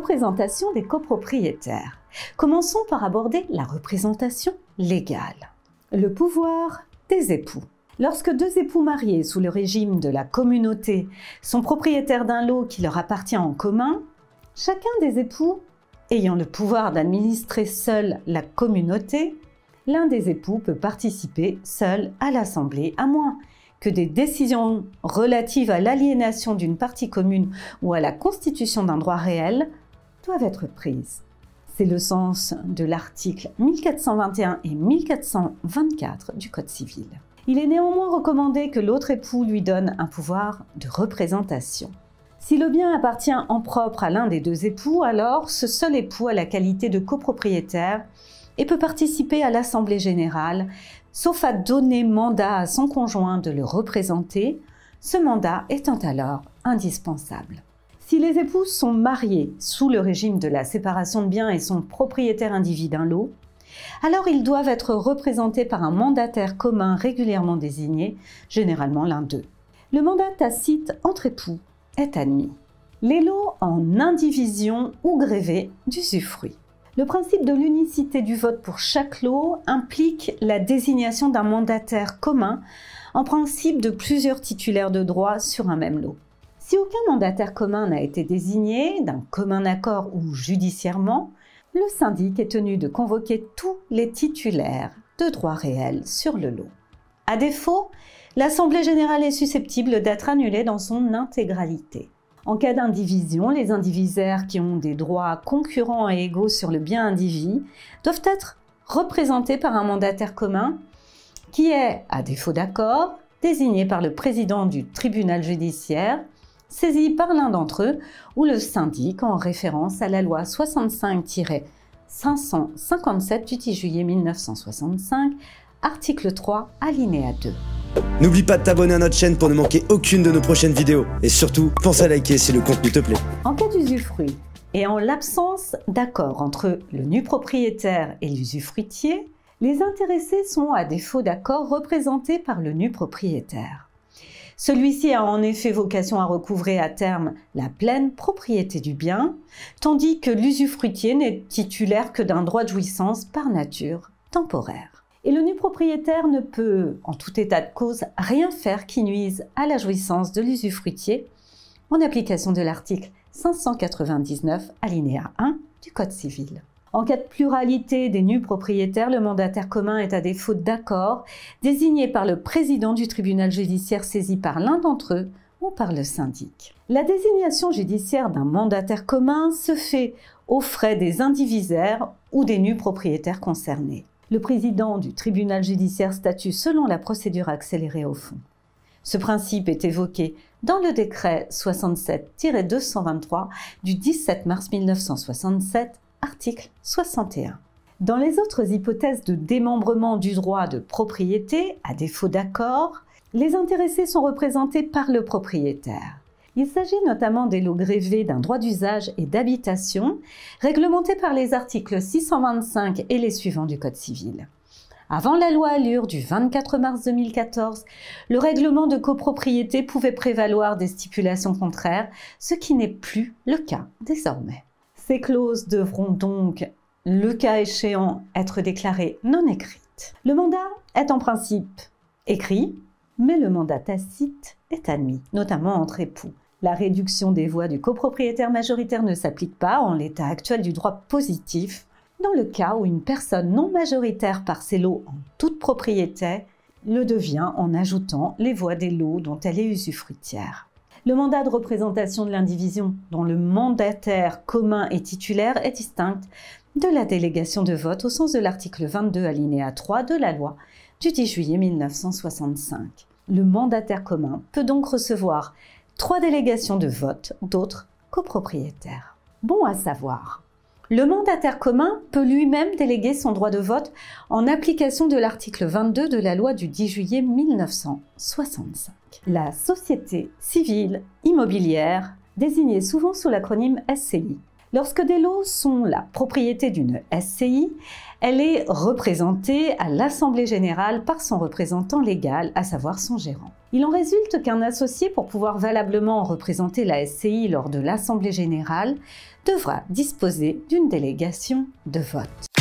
représentation des copropriétaires. Commençons par aborder la représentation légale. Le pouvoir des époux. Lorsque deux époux mariés sous le régime de la communauté sont propriétaires d'un lot qui leur appartient en commun, chacun des époux ayant le pouvoir d'administrer seul la communauté, l'un des époux peut participer seul à l'assemblée, à moins que des décisions relatives à l'aliénation d'une partie commune ou à la constitution d'un droit réel doivent être prises. C'est le sens de l'article 1421 et 1424 du Code civil. Il est néanmoins recommandé que l'autre époux lui donne un pouvoir de représentation. Si le bien appartient en propre à l'un des deux époux, alors ce seul époux a la qualité de copropriétaire et peut participer à l'Assemblée générale, sauf à donner mandat à son conjoint de le représenter, ce mandat étant alors indispensable. Si les époux sont mariés sous le régime de la séparation de biens et sont propriétaires indivis d'un lot, alors ils doivent être représentés par un mandataire commun régulièrement désigné, généralement l'un d'eux. Le mandat tacite entre époux est admis. Les lots en indivision ou grévés d'usufruit. Le principe de l'unicité du vote pour chaque lot implique la désignation d'un mandataire commun, en principe de plusieurs titulaires de droit sur un même lot. Si aucun mandataire commun n'a été désigné, d'un commun accord ou judiciairement, le syndic est tenu de convoquer tous les titulaires de droit réel sur le lot. À défaut, l'Assemblée générale est susceptible d'être annulée dans son intégralité. En cas d'indivision, les indivisaires qui ont des droits concurrents et égaux sur le bien indivis doivent être représentés par un mandataire commun qui est, à défaut d'accord, désigné par le président du tribunal judiciaire, saisi par l'un d'entre eux ou le syndic en référence à la loi 65-557 du 10 juillet 1965, article 3, alinéa 2. N'oublie pas de t'abonner à notre chaîne pour ne manquer aucune de nos prochaines vidéos. Et surtout, pense à liker si le contenu te plaît. En cas d'usufruit et en l'absence d'accord entre le nu propriétaire et l'usufruitier, les intéressés sont, à défaut d'accord, représentés par le nu propriétaire. Celui-ci a en effet vocation à recouvrer à terme la pleine propriété du bien, tandis que l'usufruitier n'est titulaire que d'un droit de jouissance par nature temporaire. Et le nu propriétaire ne peut, en tout état de cause, rien faire qui nuise à la jouissance de l'usufruitier, en application de l'article 599, alinéa 1 du Code civil. En cas de pluralité des nus propriétaires, le mandataire commun est à défaut d'accord, désigné par le président du tribunal judiciaire saisi par l'un d'entre eux ou par le syndic. La désignation judiciaire d'un mandataire commun se fait aux frais des indivisaires ou des nus propriétaires concernés. Le président du tribunal judiciaire statue selon la procédure accélérée au fond. Ce principe est évoqué dans le décret 67-223 du 17 mars 1967, article 61. Dans les autres hypothèses de démembrement du droit de propriété, à défaut d'accord, les intéressés sont représentés par le propriétaire. Il s'agit notamment des lots grévés d'un droit d'usage et d'habitation, réglementés par les articles 625 et les suivants du Code civil. Avant la loi Allure du 24 mars 2014, le règlement de copropriété pouvait prévaloir des stipulations contraires, ce qui n'est plus le cas désormais. Ces clauses devront donc, le cas échéant, être déclarées non écrites. Le mandat est en principe écrit, mais le mandat tacite est admis, notamment entre époux. La réduction des voix du copropriétaire majoritaire ne s'applique pas en l'état actuel du droit positif, dans le cas où une personne non majoritaire par ses lots en toute propriété le devient en ajoutant les voix des lots dont elle est usufruitière. Le mandat de représentation de l'indivision dont le mandataire commun est titulaire est distinct de la délégation de vote au sens de l'article 22 alinéa 3 de la loi du 10 juillet 1965. Le mandataire commun peut donc recevoir 3 délégations de vote d'autres copropriétaires. Bon à savoir, le mandataire commun peut lui-même déléguer son droit de vote en application de l'article 22 de la loi du 10 juillet 1965. La société civile immobilière, désignée souvent sous l'acronyme SCI. Lorsque des lots sont la propriété d'une SCI, elle est représentée à l'Assemblée générale par son représentant légal, à savoir son gérant. Il en résulte qu'un associé, pour pouvoir valablement représenter la SCI lors de l'Assemblée générale, devra disposer d'une délégation de vote.